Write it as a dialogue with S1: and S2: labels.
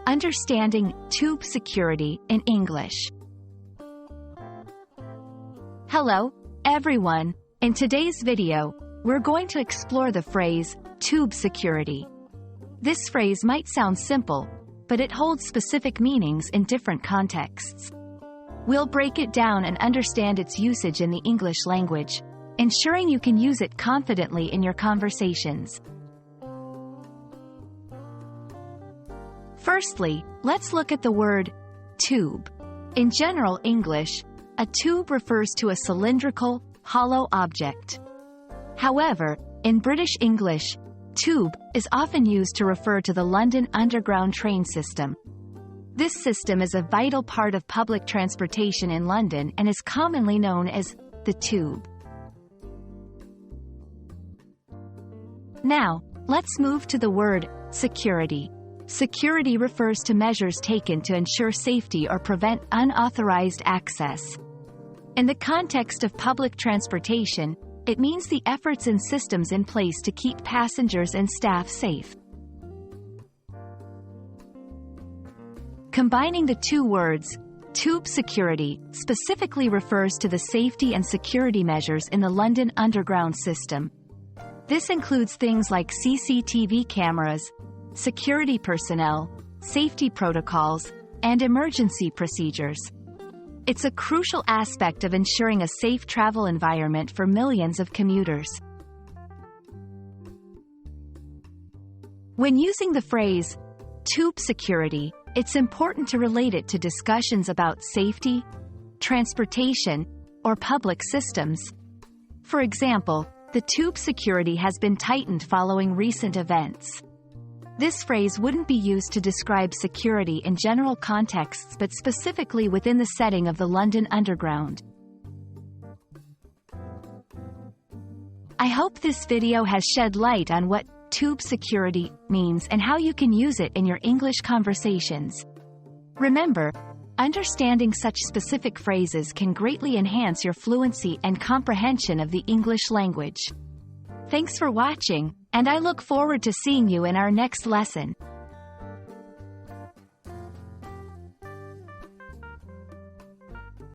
S1: Understanding tube security in English. Hello, everyone. In today's video, we're going to explore the phrase, tube security. This phrase might sound simple, but it holds specific meanings in different contexts. We'll break it down and understand its usage in the English language, ensuring you can use it confidently in your conversations. Firstly, let's look at the word tube. In general English, a tube refers to a cylindrical, hollow object. However, in British English, tube is often used to refer to the London Underground train system. This system is a vital part of public transportation in London and is commonly known as the tube. Now, let's move to the word security. Security refers to measures taken to ensure safety or prevent unauthorized access. In the context of public transportation, it means the efforts and systems in place to keep passengers and staff safe. Combining the two words, tube security specifically refers to the safety and security measures in the London Underground system. This includes things like CCTV cameras, security personnel, safety protocols, and emergency procedures. It's a crucial aspect of ensuring a safe travel environment for millions of commuters. When using the phrase, tube security, it's important to relate it to discussions about safety, transportation, or public systems. For example, the tube security has been tightened following recent events. This phrase wouldn't be used to describe security in general contexts but specifically within the setting of the London Underground. I hope this video has shed light on what tube security means and how you can use it in your English conversations. Remember, understanding such specific phrases can greatly enhance your fluency and comprehension of the English language. Thanks for watching, and I look forward to seeing you in our next lesson.